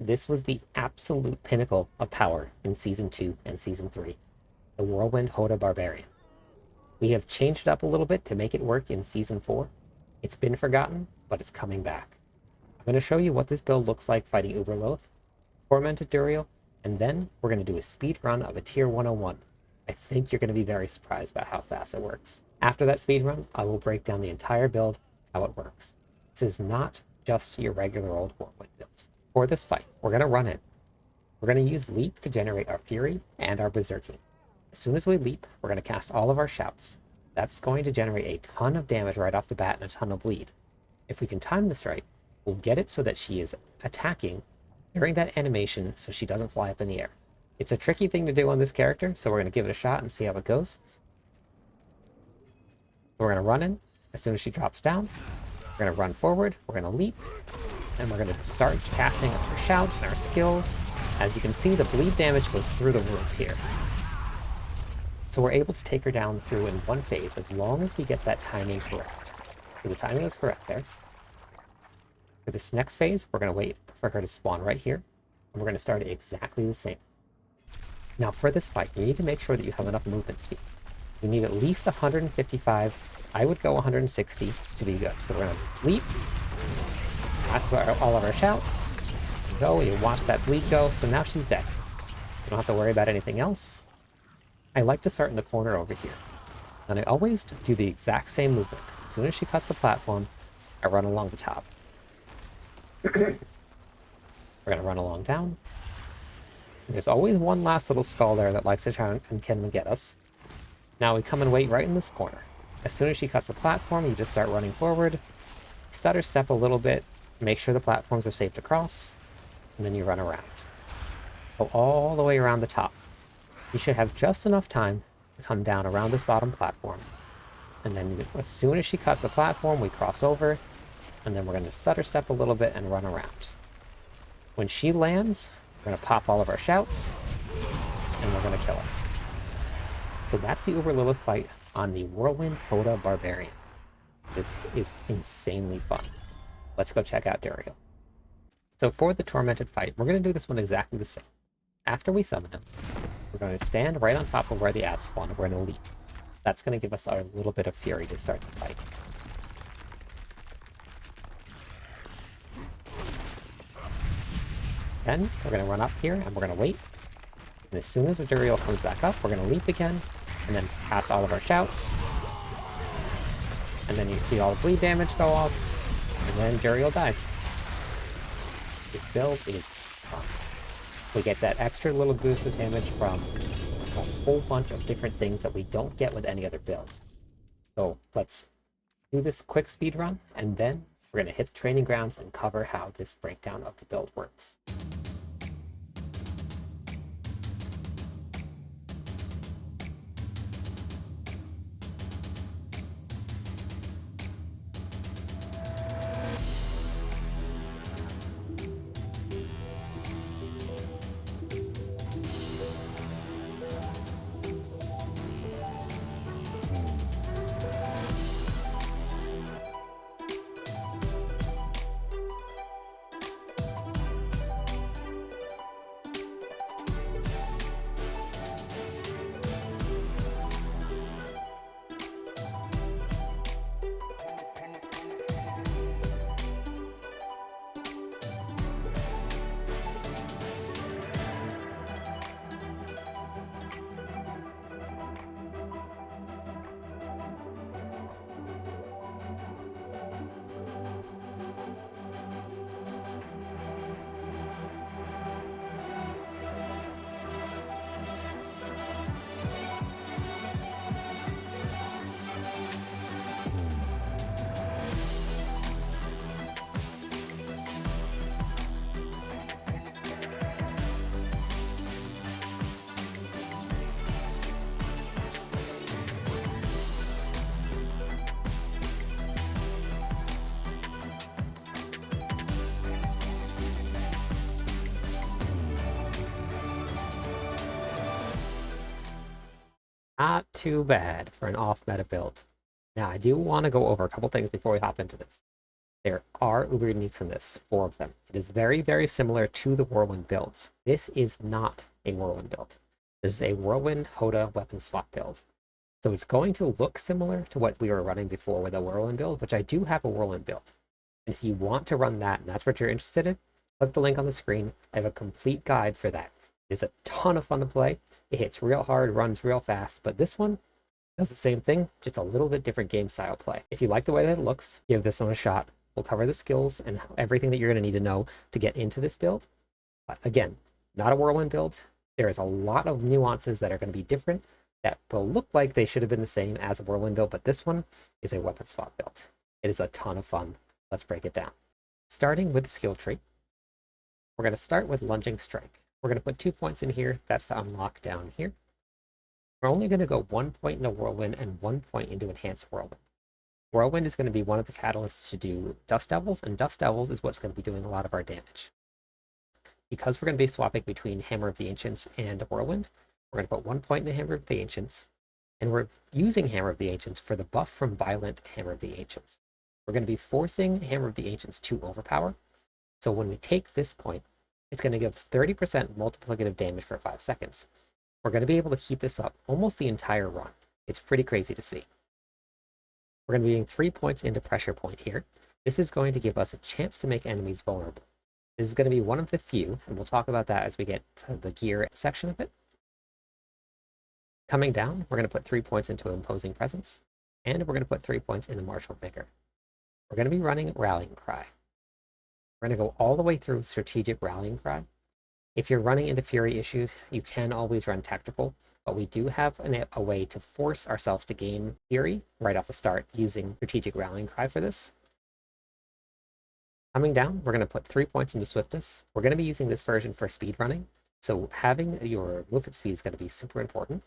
This was the absolute pinnacle of power in Season 2 and Season 3, the Whirlwind HotA Barbarian. We have changed it up a little bit to make it work in Season 4. It's been forgotten, but it's coming back. I'm going to show you what this build looks like fighting Uber Lilith, Tormented Duriel, and then we're going to do a speed run of a Tier 101. I think you're going to be very surprised by how fast it works. After that speed run, I will break down the entire build, how it works. This is not just your regular old Whirlwind build. For this fight, we're going to run it. We're going to use Leap to generate our Fury and our Berserking. As soon as we leap, we're going to cast all of our shouts. That's going to generate a ton of damage right off the bat and a ton of bleed. If we can time this right, we'll get it so that she is attacking during that animation so she doesn't fly up in the air. It's a tricky thing to do on this character, so we're going to give it a shot and see how it goes. We're going to run in. As soon as she drops down, we're going to run forward, we're going to leap, and we're going to start casting our shouts and our skills. As you can see, the bleed damage goes through the roof here. So we're able to take her down through in one phase as long as we get that timing correct. So the timing was correct there. For this next phase, we're going to wait for her to spawn right here, and we're going to start it exactly the same. Now for this fight, you need to make sure that you have enough movement speed. You need at least 155. I would go 160 to be good. So we're going to leap, cast all of our shouts, go, you watch that bleed go, so now she's dead. You don't have to worry about anything else. I like to start in the corner over here, and I always do the exact same movement. As soon as she cuts the platform, I run along the top. We're going to run along down. There's always one last little skull there that likes to try and come and get us. Now we come and wait right in this corner. As soon as she cuts the platform, you just start running forward, stutter step a little bit, make sure the platforms are safe to cross, and then you run around. Go all the way around the top. You should have just enough time to come down around this bottom platform. And then as soon as she cuts the platform, we cross over, and then we're going to stutter step a little bit and run around. When she lands, we're going to pop all of our shouts, and we're going to kill her. So that's the Uber Lilith fight on the Whirlwind HotA Barbarian. This is insanely fun. Let's go check out Duriel. So for the Tormented fight, we're going to do this one exactly the same. After we summon him, we're going to stand right on top of where the ads spawn, and we're going to leap. That's going to give us our little bit of fury to start the fight. Then we're going to run up here, and we're going to wait. And as soon as the Duriel comes back up, we're going to leap again, and then cast all of our shouts. And then you see all the bleed damage go off, and then Duriel dies. This build is fun. We get that extra little boost of damage from a whole bunch of different things that we don't get with any other build. So let's do this quick speed run, and then we're going to hit the training grounds and cover how this breakdown of the build works. Not too bad for an off-meta build. Now, I do want to go over a couple things before we hop into this. There are uber uniques in this, 4 of them. It is very, very similar to the Whirlwind builds. This is not a Whirlwind build. This is a Whirlwind HotA weapon swap build. So it's going to look similar to what we were running before with a Whirlwind build, which I do have a Whirlwind build. And if you want to run that, and that's what you're interested in, click the link on the screen. I have a complete guide for that. It's a ton of fun to play. It hits real hard, runs real fast, but this one does the same thing, just a little bit different game style play. If you like the way that it looks, give this one a shot. We'll cover the skills and everything that you're going to need to know to get into this build. But again, not a Whirlwind build. There is a lot of nuances that are going to be different that will look like they should have been the same as a Whirlwind build, but this one is a weapon swap build. It is a ton of fun. Let's break it down. Starting with the skill tree, we're going to start with Lunging Strike. We're going to put 2 points in here. That's to unlock down here. We're only going to go 1 point into Whirlwind and 1 point into Enhanced Whirlwind. Whirlwind is going to be one of the catalysts to do Dust Devils, and Dust Devils is what's going to be doing a lot of our damage. Because we're going to be swapping between Hammer of the Ancients and Whirlwind, we're going to put 1 point into Hammer of the Ancients, and we're using Hammer of the Ancients for the buff from Violent Hammer of the Ancients. We're going to be forcing Hammer of the Ancients to overpower, so when we take this point, it's going to give us 30% multiplicative damage for 5 seconds. We're going to be able to keep this up almost the entire run. It's pretty crazy to see. We're going to be getting 3 points into Pressure Point here. This is going to give us a chance to make enemies vulnerable. This is going to be one of the few, and we'll talk about that as we get to the gear section of it. Coming down, we're going to put 3 points into Imposing Presence, and we're going to put 3 points into Martial Vigor. We're going to be running Rallying Cry. We're going to go all the way through Strategic Rallying Cry. If you're running into Fury issues, you can always run Tactical, but we do have a way to force ourselves to gain Fury right off the start using Strategic Rallying Cry for this. Coming down, we're going to put 3 points into Swiftness. We're going to be using this version for speed running, so having your movement speed is going to be super important.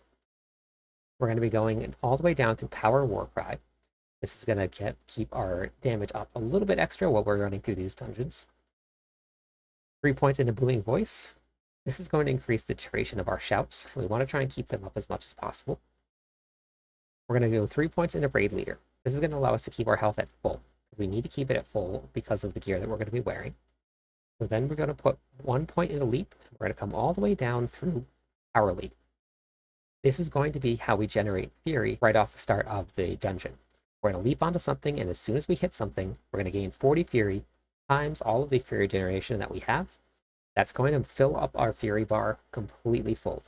We're going to be going all the way down through Power War Cry. This is going to keep our damage up a little bit extra while we're running through these dungeons. 3 points into Booming Voice. This is going to increase the duration of our shouts. We want to try and keep them up as much as possible. We're going to go 3 points into Raid Leader. This is going to allow us to keep our health at full. We need to keep it at full because of the gear that we're going to be wearing. So then we're going to put 1 point into Leap. We're going to come all the way down through Power Leap. This is going to be how we generate Fury right off the start of the dungeon. We're going to leap onto something, and as soon as we hit something, we're going to gain 40 Fury times all of the Fury generation that we have. That's going to fill up our Fury bar completely full.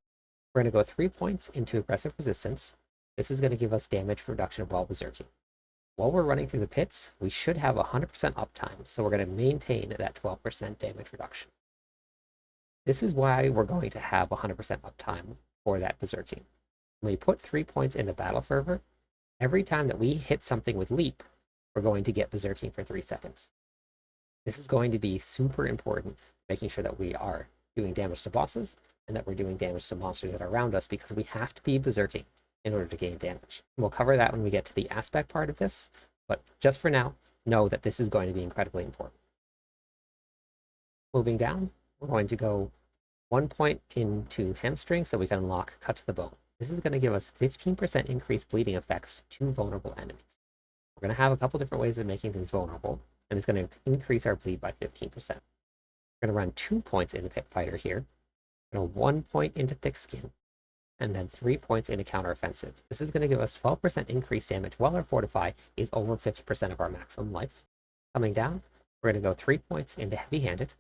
We're going to go 3 points into Aggressive Resistance. This is going to give us damage reduction while berserking. While we're running through the pits, we should have 100% uptime, so we're going to maintain that 12% damage reduction. This is why we're going to have 100% uptime for that berserking. When we put 3 points into Battle Fervor, every time that we hit something with Leap, we're going to get berserking for 3 seconds. This is going to be super important, making sure that we are doing damage to bosses and that we're doing damage to monsters that are around us, because we have to be berserking in order to gain damage. We'll cover that when we get to the aspect part of this, but just for now, know that this is going to be incredibly important. Moving down, we're going to go 1 point into Hamstring so we can unlock Cut to the Bone. This is going to give us 15% increased bleeding effects to vulnerable enemies. We're going to have a couple different ways of making things vulnerable, and it's going to increase our bleed by 15%. We're going to run 2 points into Pit Fighter here, 1 point into Thick Skin, and then 3 points into Counteroffensive. This is going to give us 12% increased damage while our Fortify is over 50% of our maximum life. Coming down, we're going to go 3 points into Heavy Handed.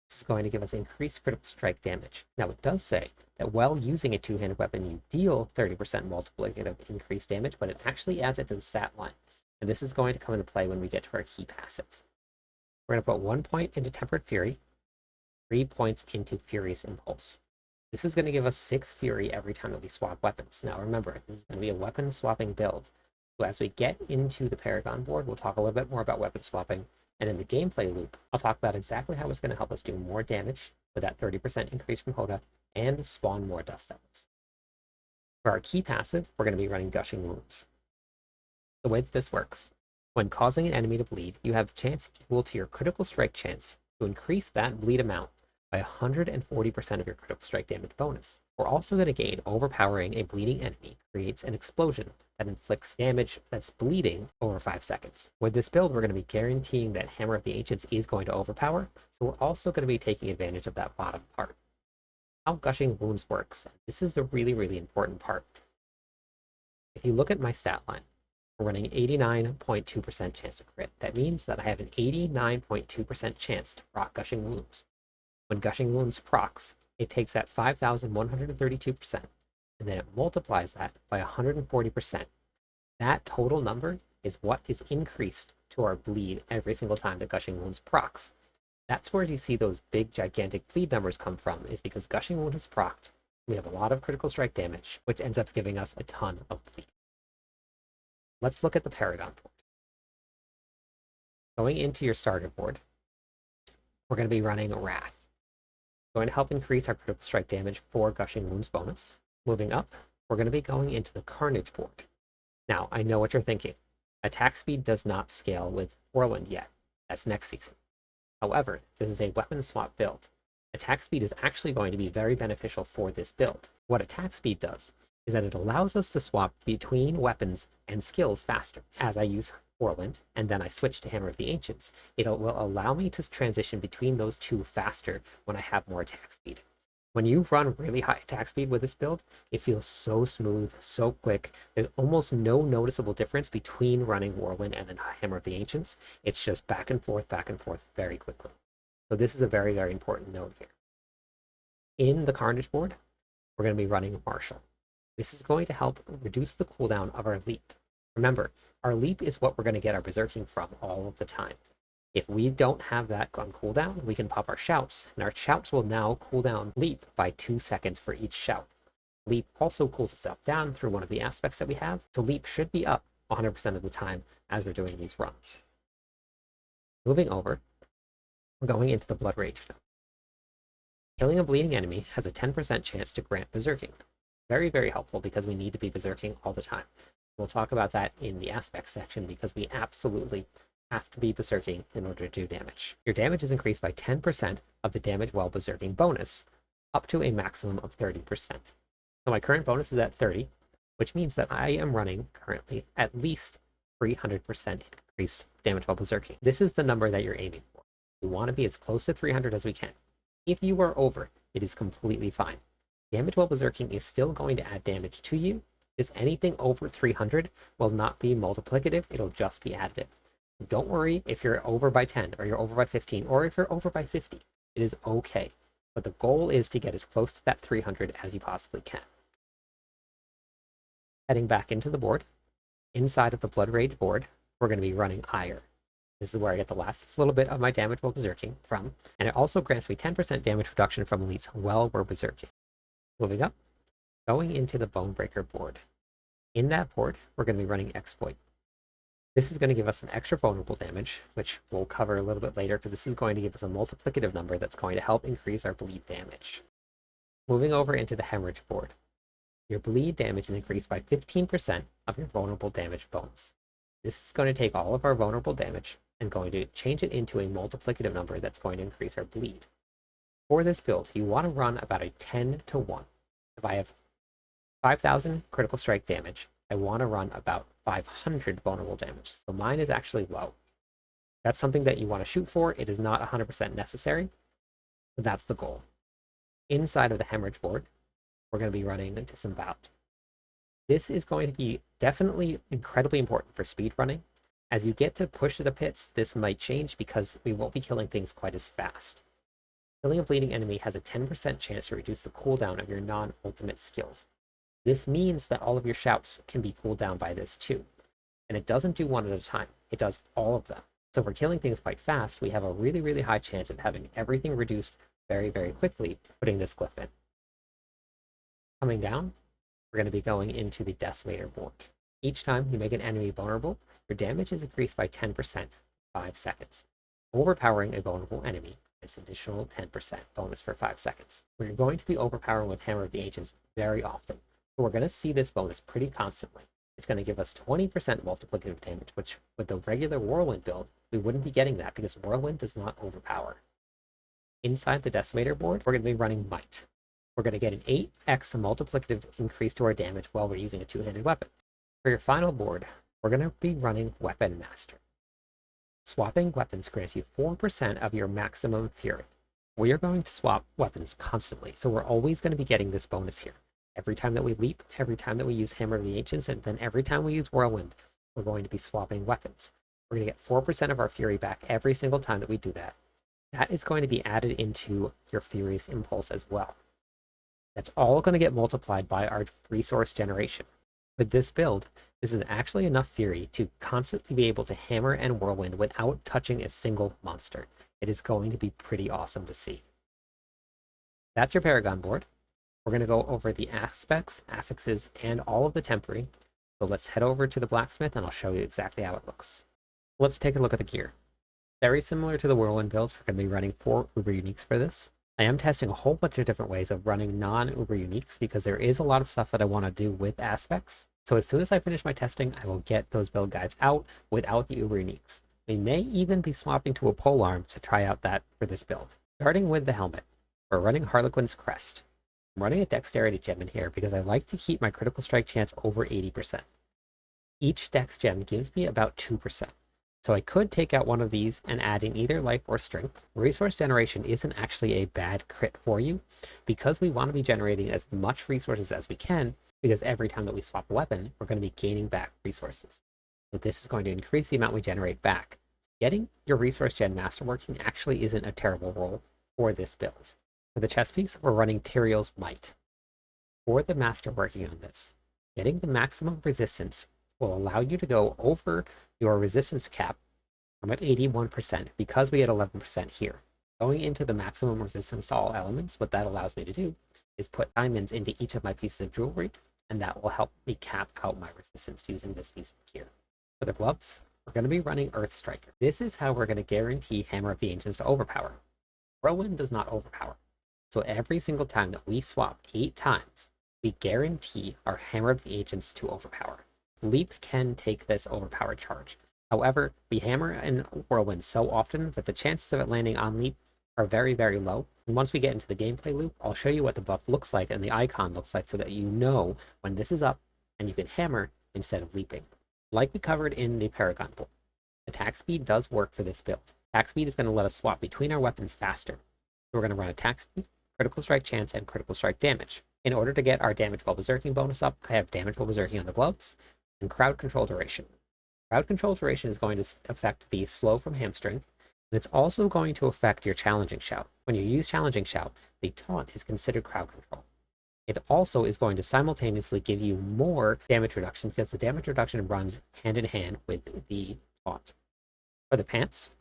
This is going to give us increased critical strike damage. Now, it does say that while using a two-handed weapon, you deal 30% multiplicative increased damage, but it actually adds it to the stat line. And this is going to come into play when we get to our key passive. We're going to put 1 point into Tempered Fury, 3 points into Furious Impulse. This is going to give us 6 Fury every time that we swap weapons. Now remember, this is going to be a weapon swapping build. So as we get into the Paragon board, we'll talk a little bit more about weapon swapping. And in the gameplay loop, I'll talk about exactly how it's going to help us do more damage with that 30% increase from HotA and spawn more Dust Devils. For our key passive, we're going to be running Gushing Wounds. The way that this works, when causing an enemy to bleed, you have a chance equal to your critical strike chance to increase that bleed amount by 140% of your critical strike damage bonus. We're also going to gain overpowering a bleeding enemy creates an explosion that inflicts damage that's bleeding over 5 seconds. With this build, we're going to be guaranteeing that Hammer of the Ancients is going to overpower, so we're also going to be taking advantage of that bottom part. How Gushing Wounds works. This is the really important part. If you look at my stat line, we're running 89.2% chance to crit. That means that I have an 89.2% chance to proc Gushing Wounds. When Gushing Wounds procs, it takes that 5,132%, and then it multiplies that by 140%. That total number is what is increased to our bleed every single time that Gushing Wounds procs. That's where you see those big, gigantic bleed numbers come from, is because Gushing Wound is procced. We have a lot of critical strike damage, which ends up giving us a ton of bleed. Let's look at the Paragon Board. Going into your starter board, we're going to be running Wrath. Going to help increase our critical strike damage for Gushing Wounds bonus. Moving up, we're going to be going into the Carnage board. Now, I know what you're thinking. Attack speed does not scale with Whirlwind yet. That's next season. However, this is a weapon swap build. Attack speed is actually going to be very beneficial for this build. What attack speed does is that it allows us to swap between weapons and skills faster. As I use Whirlwind, and then I switch to Hammer of the Ancients, it will allow me to transition between those two faster when I have more attack speed. When you run really high attack speed with this build, it feels so smooth, so quick. There's almost no noticeable difference between running Whirlwind and then Hammer of the Ancients. It's just back and forth very quickly. So this is a very important note here. In the Carnage board, we're going to be running Martial. This is going to help reduce the cooldown of our leap. Remember, our leap is what we're going to get our berserking from all of the time. If we don't have that on cooldown, we can pop our shouts, and our shouts will now cool down leap by 2 seconds for each shout. Leap also cools itself down through one of the aspects that we have, so leap should be up 100% of the time as we're doing these runs. Moving over, we're going into the Blood Rage now. Killing a bleeding enemy has a 10% chance to grant berserking. Very helpful because we need to be berserking all the time. We'll talk about that in the aspects section because we absolutely have to be berserking in order to do damage. Your damage is increased by 10% of the damage while berserking bonus, up to a maximum of 30%. So my current bonus is at 30, which means that I am running currently at least 300% increased damage while berserking. This is the number that you're aiming for. We want to be as close to 300 as we can. If you are over, it is completely fine. Damage while berserking is still going to add damage to you. Is anything over 300 will not be multiplicative, it'll just be additive. Don't worry if you're over by 10 or you're over by 15 or if you're over by 50. It is okay. But the goal is to get as close to that 300 as you possibly can. Heading back into the board, inside of the Blood Rage board, we're going to be running Ire. This is where I get the last little bit of my damage while berserking from, and it also grants me 10% damage reduction from elites while we're berserking. Moving up, going into the Bonebreaker board. In that board, we're going to be running Exploit. This is going to give us some extra vulnerable damage, which we'll cover a little bit later because this is going to give us a multiplicative number that's going to help increase our bleed damage. Moving over into the Hemorrhage board. Your bleed damage is increased by 15% of your vulnerable damage bonus. This is going to take all of our vulnerable damage and going to change it into a multiplicative number that's going to increase our bleed. For this build, you want to run about a 10 to 1. If I have 5,000 critical strike damage, I want to run about 500 vulnerable damage. So mine is actually low. That's something that you want to shoot for. It is not 100% necessary, but that's the goal. Inside of the Hemorrhage board, we're going to be running Disemboweled. This is going to be definitely incredibly important for speed running. As you get to push to the pits, this might change because we won't be killing things quite as fast. Killing a bleeding enemy has a 10% chance to reduce the cooldown of your non-ultimate skills. This means that all of your shouts can be cooled down by this too. And it doesn't do one at a time, it does all of them. So if we're killing things quite fast, we have a really high chance of having everything reduced very quickly, putting this glyph in. Coming down, we're going to be going into the Decimator board. Each time you make an enemy vulnerable, your damage is increased by 10% for 5 seconds. Overpowering a vulnerable enemy is an additional 10% bonus for 5 seconds. We're going to be overpowering with Hammer of the Ancients very often, so we're going to see this bonus pretty constantly. It's going to give us 20% multiplicative damage, which with the regular Whirlwind build, we wouldn't be getting that because Whirlwind does not overpower. Inside the Decimator board, we're going to be running Might. we're going to get an 8x multiplicative increase to our damage while we're using a two-handed weapon. For your final board, we're going to be running Weapon Master. Swapping weapons grants you 4% of your maximum fury. We are going to swap weapons constantly, so we're always going to be getting this bonus here. Every time that we leap, every time that we use Hammer of the Ancients, and then every time we use Whirlwind, we're going to be swapping weapons. We're going to get 4% of our fury back every single time that we do that. That is going to be added into your Furious Impulse as well. That's all going to get multiplied by our resource generation. With this build, this is actually enough fury to constantly be able to hammer and whirlwind without touching a single monster. It is going to be pretty awesome to see. That's your Paragon board. We're going to go over the aspects, affixes, and all of the tempering. So let's head over to the blacksmith and I'll show you exactly how it looks. Let's take a look at the gear. Very similar to the Whirlwind builds, we're going to be running 4 Uber Uniques for this. I am testing a whole bunch of different ways of running non-Uber Uniques because there is a lot of stuff that I want to do with aspects. So as soon as I finish my testing, I will get those build guides out without the Uber Uniques. We may even be swapping to a polearm to try out that for this build. Starting with the helmet, we're running Harlequin's Crest. I'm running a Dexterity gem in here because I like to keep my critical strike chance over 80%. Each Dex gem gives me about 2%. So I could take out one of these and add in either life or strength. Resource generation isn't actually a bad crit for you because we want to be generating as much resources as we can, because every time that we swap a weapon, we're going to be gaining back resources. So this is going to increase the amount we generate back. Getting your resource gen masterworking actually isn't a terrible role for this build. For the chest piece, we're running Duriel's Might. For the masterworking on this, getting the maximum resistance will allow you to go over your resistance cap from at 81% because we had 11% here. Going into the maximum resistance to all elements, what that allows me to do is put diamonds into each of my pieces of jewelry, and that will help me cap out my resistance using this piece of gear. For the gloves, we're going to be running Earth Striker. This is how we're going to guarantee Hammer of the Ancients to overpower. Whirlwind does not overpower. So every single time that we swap 8 times, we guarantee our Hammer of the Ancients to overpower. Leap can take this overpower charge. However, we hammer and whirlwind so often that the chances of it landing on leap are very, very low. And once we get into the gameplay loop, I'll show you what the buff looks like and the icon looks like so that you know when this is up and you can hammer instead of leaping. Like we covered in the Paragon Board, attack speed does work for this build. Attack speed is going to let us swap between our weapons faster. So we're going to run attack speed, critical strike chance, and critical strike damage. In order to get our damage while berserking bonus up, I have damage while berserking on the gloves, and crowd control duration. Crowd control duration is going to affect the slow from hamstring, and it's also going to affect your challenging shout. When you use challenging shout, the taunt is considered crowd control. It also is going to simultaneously give you more damage reduction because the damage reduction runs hand in hand with the taunt. For the pants,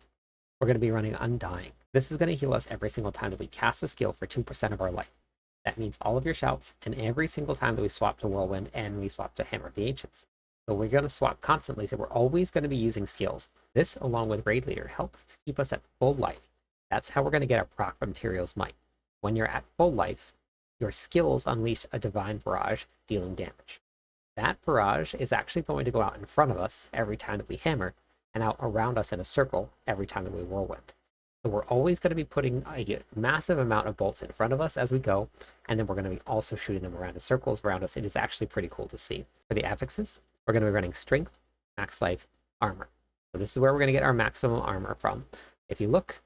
we're going to be running Undying. This is going to heal us every single time that we cast a skill for 2% of our life. That means all of your shouts and every single time that we swap to Whirlwind and we swap to Hammer of the Ancients. So we're going to swap constantly, so we're always going to be using skills. This, along with Raid Leader, helps keep us at full life. That's how we're going to get our proc from Duriel's Might. When you're at full life, your skills unleash a Divine Barrage, dealing damage. That barrage is actually going to go out in front of us every time that we hammer, and out around us in a circle every time that we Whirlwind. So we're always going to be putting a massive amount of bolts in front of us as we go, and then we're going to be also shooting them around in circles around us. It is actually pretty cool to see. For the affixes, we're going to be running Strength, Max Life, Armor. So this is where we're going to get our maximum armor from. If you look,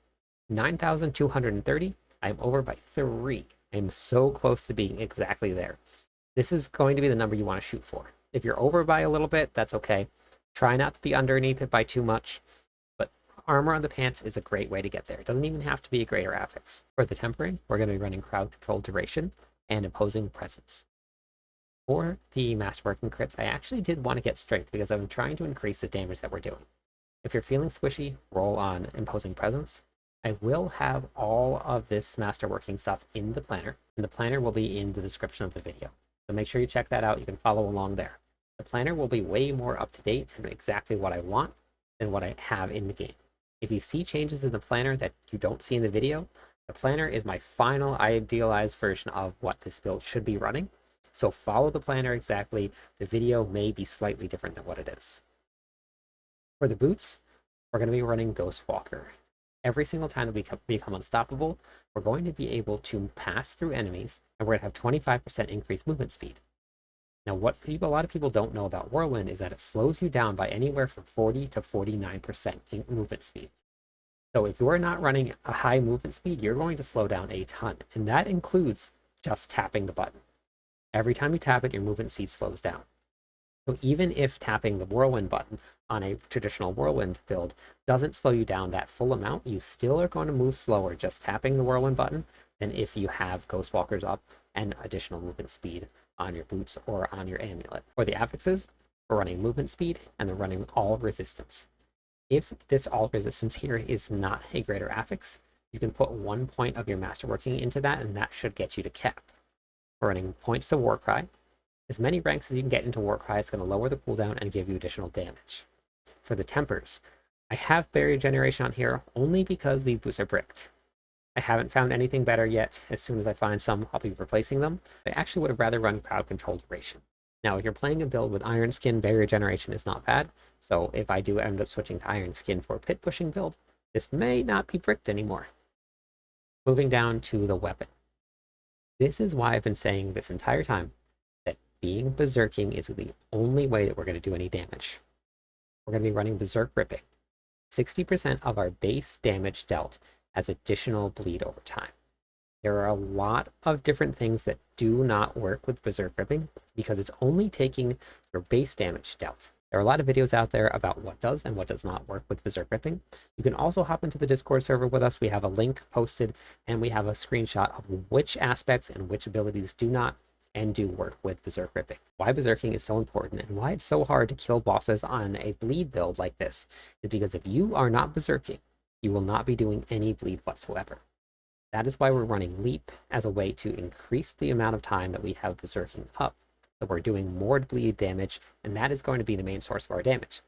9,230, I'm over by 3. I'm so close to being exactly there. This is going to be the number you want to shoot for. If you're over by a little bit, that's okay. Try not to be underneath it by too much. But armor on the pants is a great way to get there. It doesn't even have to be a greater affix. For the tempering, we're going to be running Crowd Control Duration and Imposing Presence. For the masterworking crits, I actually did want to get strength because I'm trying to increase the damage that we're doing. If you're feeling squishy, roll on Imposing Presence. I will have all of this masterworking stuff in the planner, and the planner will be in the description of the video. So make sure you check that out. You can follow along there. The planner will be way more up to date and exactly what I want than what I have in the game. If you see changes in the planner that you don't see in the video, the planner is my final idealized version of what this build should be running. So follow the planner exactly. The video may be slightly different than what it is. For the boots, we're going to be running Ghostwalker. Every single time that we become unstoppable, we're going to be able to pass through enemies, and we're going to have 25% increased movement speed. Now, what a lot of people don't know about Whirlwind is that it slows you down by anywhere from 40 to 49% in movement speed. So if you're not running a high movement speed, you're going to slow down a ton, and that includes just tapping the button. Every time you tap it, your movement speed slows down. So even if tapping the Whirlwind button on a traditional Whirlwind build doesn't slow you down that full amount, you still are going to move slower just tapping the Whirlwind button than if you have Ghostwalkers up and additional movement speed on your boots or on your amulet. For the affixes, we're running movement speed and they're running all resistance. If this all resistance here is not a greater affix, you can put 1 point of your masterworking into that, and that should get you to cap. We're running points to Warcry. As many ranks as you can get into Warcry, it's going to lower the cooldown and give you additional damage. For the tempers, I have Barrier Generation on here only because these boots are bricked. I haven't found anything better yet. As soon as I find some, I'll be replacing them. I actually would have rather run Crowd Control Duration. Now, if you're playing a build with Iron Skin, Barrier Generation is not bad. So if I do end up switching to Iron Skin for a pit pushing build, this may not be bricked anymore. Moving down to the weapon. This is why I've been saying this entire time that being berserking is the only way that we're going to do any damage. We're going to be running Berserk Ripping. 60% of our base damage dealt as additional bleed over time. There are a lot of different things that do not work with Berserk Ripping because it's only taking your base damage dealt. There are a lot of videos out there about what does and what does not work with Berserk Ripping. You can also hop into the Discord server with us. We have a link posted and we have a screenshot of which aspects and which abilities do not and do work with Berserk Ripping. Why Berserking is so important and why it's so hard to kill bosses on a bleed build like this is because if you are not Berserking, you will not be doing any bleed whatsoever. That is why we're running Leap as a way to increase the amount of time that we have Berserking up. So we're doing more bleed damage, and that is going to be the main source of our damage.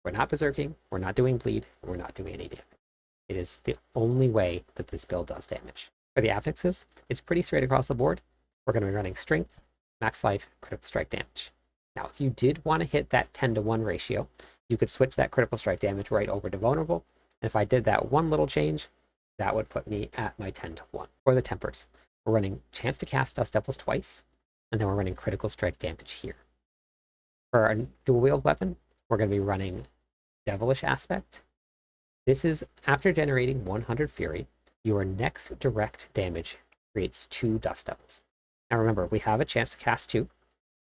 We're not Berserking, we're not doing bleed, and we're not doing any damage. It is the only way that this build does damage. For the affixes, it's pretty straight across the board. We're going to be running Strength, Max Life, Critical Strike damage. Now, if you did want to hit that 10-to-1 ratio, you could switch that Critical Strike damage right over to Vulnerable, and if I did that one little change, that would put me at my 10-to-1. For the tempers, we're running Chance to cast Dust Devils twice, and then we're running Critical Strike damage here. For our dual wield weapon, we're going to be running Devilish Aspect. This is after generating 100 Fury, your next direct damage creates 2 Dust Devils. Now remember, we have a chance to cast 2,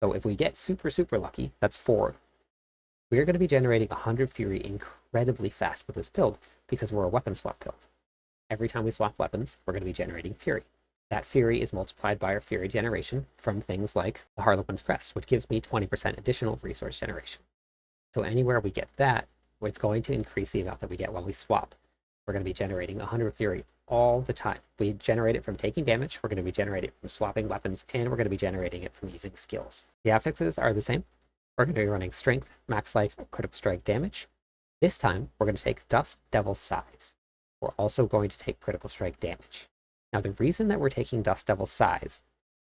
so if we get super lucky, that's 4. We're going to be generating 100 Fury incredibly fast with this build because we're a weapon swap build. Every time we swap weapons, we're going to be generating Fury. That Fury is multiplied by our Fury generation from things like the Harlequin's Crest, which gives me 20% additional resource generation. So anywhere we get that, it's going to increase the amount that we get when we swap. We're going to be generating 100 Fury all the time. We generate it from taking damage, we're going to be generating it from swapping weapons, and we're going to be generating it from using skills. The affixes are the same. We're going to be running Strength, Max Life, Critical Strike damage. This time, we're going to take Dust Devil Size. We're also going to take Critical Strike damage. Now, the reason that we're taking Dust Devil Size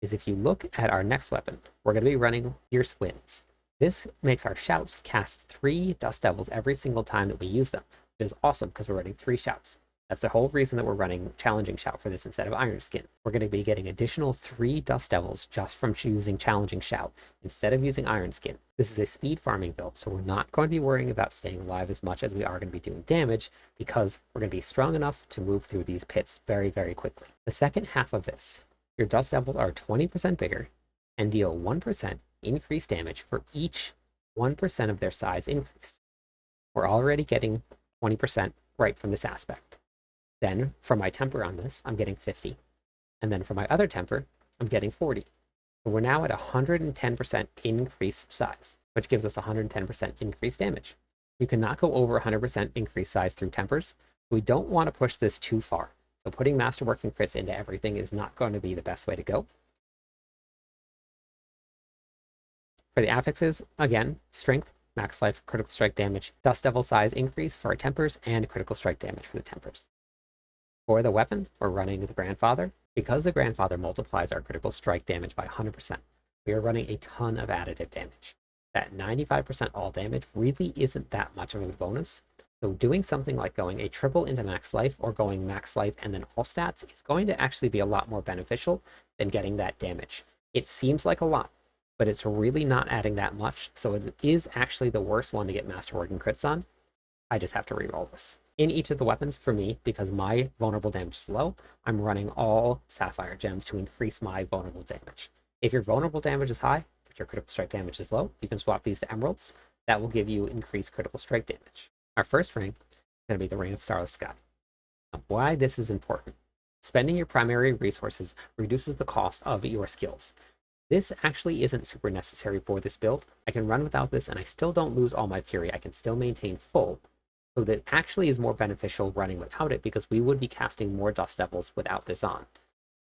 is if you look at our next weapon, we're going to be running Fierce Winds. This makes our shouts cast 3 Dust Devils every single time that we use them, which is awesome because we're running 3 shouts. That's the whole reason that we're running Challenging Shout for this instead of Iron Skin. We're going to be getting additional 3 Dust Devils just from using Challenging Shout instead of using Iron Skin. This is a speed farming build, so we're not going to be worrying about staying alive as much as we are going to be doing damage because we're going to be strong enough to move through these pits very quickly. The second half of this, your Dust Devils are 20% bigger and deal 1% increased damage for each 1% of their size increase. We're already getting 20% right from this aspect. Then, for my temper on this, I'm getting 50. And then for my other temper, I'm getting 40. So we're now at 110% increased size, which gives us 110% increased damage. You cannot go over 100% increased size through tempers. We don't want to push this too far. So putting masterworking crits into everything is not going to be the best way to go. For the affixes, again, Strength, Max Life, Critical Strike damage, Dust Devil Size increase for our tempers, and Critical Strike damage for the tempers. For the weapon, we're running the Grandfather. Because the Grandfather multiplies our Critical Strike damage by 100%, we are running a ton of additive damage. That 95% all damage really isn't that much of a bonus, So doing something like going a triple into max life or going max life and then all stats is going to actually be a lot more beneficial than getting that damage. It seems like a lot, but it's really not adding that much. So it is actually the worst one to get Masterwork and crits on. I just have to reroll this. In each of the weapons, for me, because my vulnerable damage is low, I'm running all Sapphire gems to increase my vulnerable damage. If your vulnerable damage is high, but your critical strike damage is low, you can swap these to emeralds. That will give you increased critical strike damage. Our first ring is going to be the Ring of Starless Sky. Now, why this is important. Spending your primary resources reduces the cost of your skills. This actually isn't super necessary for this build. I can run without this and I still don't lose all my fury. I can still maintain full. So that actually is more beneficial running without it because we would be casting more Dust Devils without this on.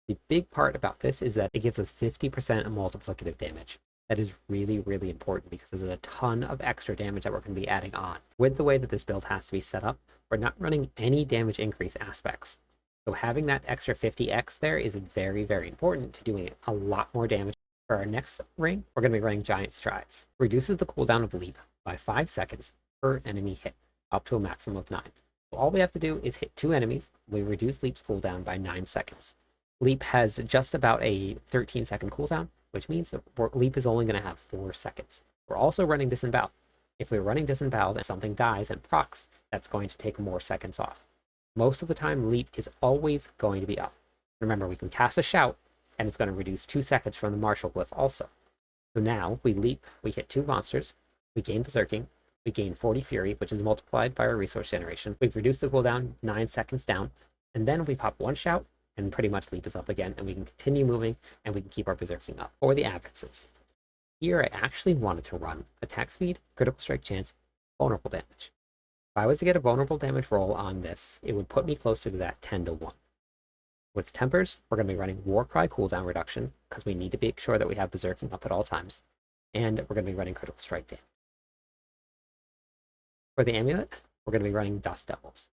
The big part about this is that it gives us 50% multiplicative damage. That is really, really important because there's a ton of extra damage that we're going to be adding on. With the way that this build has to be set up, we're not running any damage increase aspects. So having that extra 50x there is very, very important to doing a lot more damage. For our next ring, we're going to be running Giant Strides. Reduces the cooldown of Leap by 5 seconds per enemy hit, up to a maximum of 9. So all we have to do is hit 2 enemies. We reduce Leap's cooldown by 9 seconds. Leap has just about a 13-second cooldown, which means that Leap is only going to have 4 seconds. We're also running Disemboweled. If we're running Disemboweled and something dies and procs, that's going to take more seconds off. Most of the time, Leap is always going to be up. Remember, we can cast a Shout, and it's going to reduce 2 seconds from the Martial Glyph also. So now, we leap, we hit 2 monsters, we gain Berserking, we gain 40 Fury, which is multiplied by our resource generation. We've reduced the cooldown 9 seconds down, and then we pop 1 Shout, and pretty much Leap is up again, and we can continue moving, and we can keep our Berserking up. For the Affixes, here I actually wanted to run attack speed, critical strike chance, vulnerable damage. If I was to get a vulnerable damage roll on this, it would put me closer to that 10 to 1. With Tempers, we're going to be running Warcry cooldown reduction, because we need to make sure that we have Berserking up at all times, and we're going to be running critical strike damage. For the Amulet, we're going to be running Dust Devils.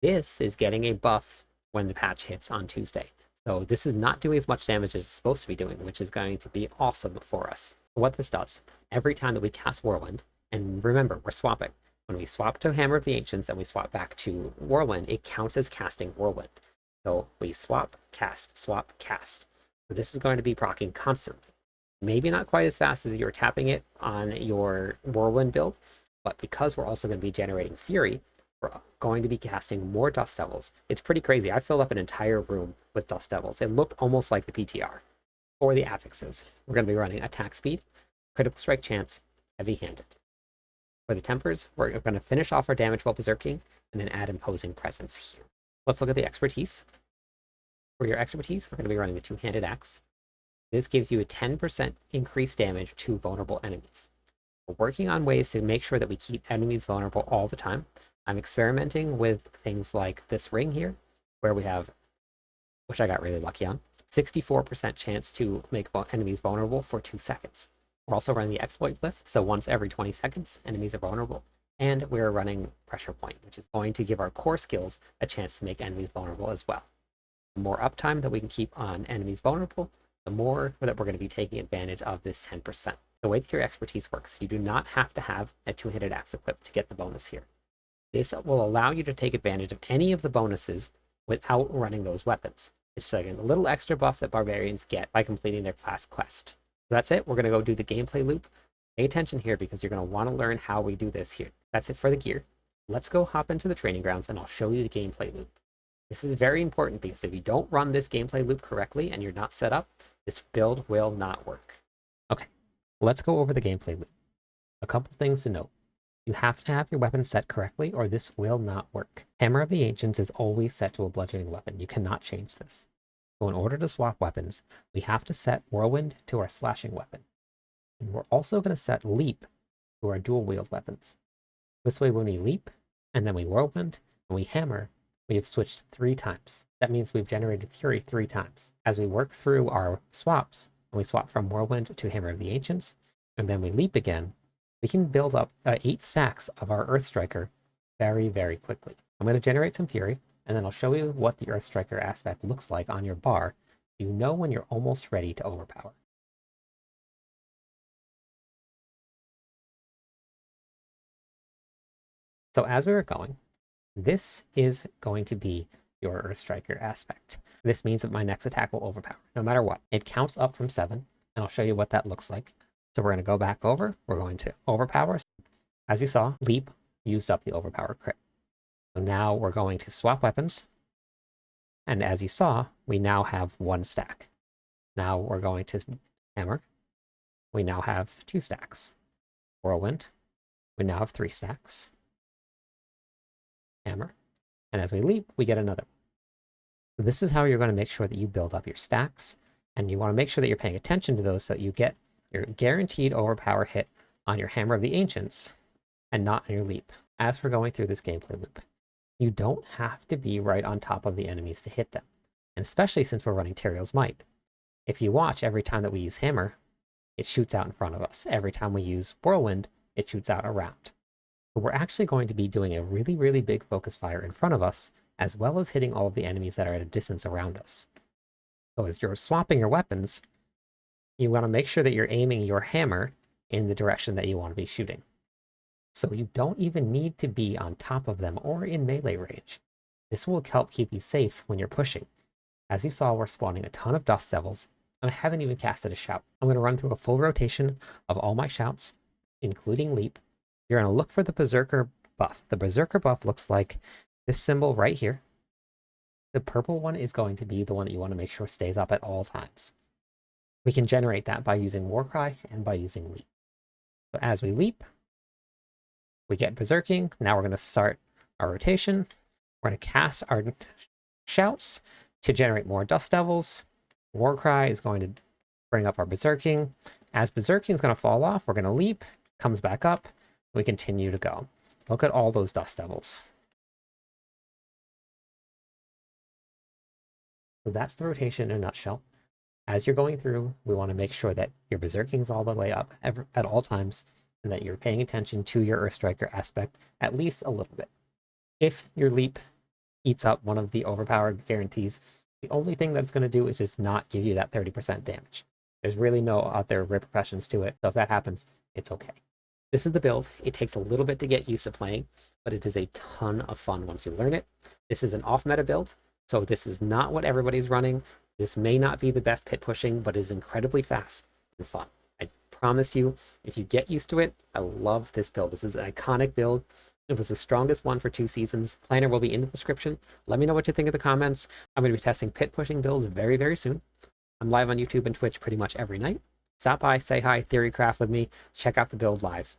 This is getting a buff when the patch hits on Tuesday. So this is not doing as much damage as it's supposed to be doing, which is going to be awesome for us. What this does, every time that we cast Whirlwind, and remember, we're swapping. When we swap to Hammer of the Ancients and we swap back to Whirlwind, it counts as casting Whirlwind. So we swap, cast, swap, cast. So this is going to be proccing constantly. Maybe not quite as fast as you're tapping it on your Whirlwind build, but because we're also going to be generating Fury, we're going to be casting more Dust Devils. It's pretty crazy. I filled up an entire room with Dust Devils. It looked almost like the PTR. For the Affixes, we're going to be running attack speed, critical strike chance, heavy-handed. For the Tempers, we're going to finish off our damage while berserking, and then add imposing presence here. Let's look at the expertise. For your expertise, we're going to be running the two-handed axe. This gives you a 10% increased damage to vulnerable enemies. We're working on ways to make sure that we keep enemies vulnerable all the time. I'm experimenting with things like this ring here, where we have, which I got really lucky on, 64% chance to make enemies vulnerable for 2 seconds. We're also running the exploit glyph, so once every 20 seconds, enemies are vulnerable. And we're running pressure point, which is going to give our core skills a chance to make enemies vulnerable as well. The more uptime that we can keep on enemies vulnerable, the more that we're going to be taking advantage of this 10%. The way that your expertise works, you do not have to have a two-handed axe equipped to get the bonus here. This will allow you to take advantage of any of the bonuses without running those weapons. It's like a little extra buff that barbarians get by completing their class quest. So that's it. We're going to go do the gameplay loop. Pay attention here because you're going to want to learn how we do this here. That's it for the gear. Let's go hop into the training grounds and I'll show you the gameplay loop. This is very important because if you don't run this gameplay loop correctly and you're not set up, this build will not work. Okay, let's go over the gameplay loop. A couple things to note. You have to have your weapon set correctly or this will not work. Hammer of the Ancients is always set to a bludgeoning weapon. You cannot change this. So in order to swap weapons, we have to set Whirlwind to our slashing weapon. And we're also going to set Leap to our dual wield weapons. This way when we leap, and then we Whirlwind, and we hammer, we have switched 3 times. That means we've generated Fury 3 times. As we work through our swaps, and we swap from Whirlwind to Hammer of the Ancients, and then we leap again, we can build up 8 stacks of our Earth Striker very, very quickly. I'm going to generate some Fury, and then I'll show you what the Earth Striker aspect looks like on your bar. You know when you're almost ready to overpower. So as we were going, this is going to be your Earth Striker aspect. This means that my next attack will overpower, no matter what. It counts up from 7, and I'll show you what that looks like. So we're going to go back over. We're going to overpower. As you saw, Leap used up the overpower crit. So now we're going to swap weapons. And as you saw, we now have 1 stack. Now we're going to Hammer. We now have 2 stacks. Whirlwind. We now have 3 stacks. Hammer. And as we leap, we get another. So this is how you're going to make sure that you build up your stacks. And you want to make sure that you're paying attention to those so that you get your guaranteed overpower hit on your Hammer of the Ancients and not on your leap. As we're going through this gameplay loop, you don't have to be right on top of the enemies to hit them. And especially since we're running Duriel's Might. If you watch, every time that we use Hammer, it shoots out in front of us. Every time we use Whirlwind, it shoots out around. But we're actually going to be doing a really, really big focus fire in front of us, as well as hitting all of the enemies that are at a distance around us. So as you're swapping your weapons, you want to make sure that you're aiming your hammer in the direction that you want to be shooting. So you don't even need to be on top of them or in melee range. This will help keep you safe when you're pushing. As you saw, we're spawning a ton of Dust Devils, and I haven't even casted a shout. I'm going to run through a full rotation of all my shouts, including Leap. You're going to look for the Berserker buff. The Berserker buff looks like this symbol right here. The purple one is going to be the one that you want to make sure stays up at all times. We can generate that by using Warcry and by using Leap. So as we leap, we get Berserking. Now we're going to start our rotation. We're going to cast our shouts to generate more Dust Devils. Warcry is going to bring up our Berserking. As Berserking is going to fall off, we're going to leap, comes back up, we continue to go. Look at all those Dust Devils. So that's the rotation in a nutshell. As you're going through, we want to make sure that your Berserking is all the way up at all times, and that you're paying attention to your Earth Striker aspect at least a little bit. If your leap eats up one of the overpowered guarantees, the only thing that's going to do is just not give you that 30% damage. There's really no other repercussions to it, so if that happens, it's okay. This is the build. It takes a little bit to get used to playing, but it is a ton of fun once you learn it. This is an off-meta build, so this is not what everybody's running. This may not be the best pit pushing, but is incredibly fast and fun. I promise you, if you get used to it, I love this build. This is an iconic build. It was the strongest one for 2 seasons. Planner will be in the description. Let me know what you think in the comments. I'm going to be testing pit pushing builds very, very soon. I'm live on YouTube and Twitch pretty much every night. Stop by, say hi, theorycraft with me, check out the build live.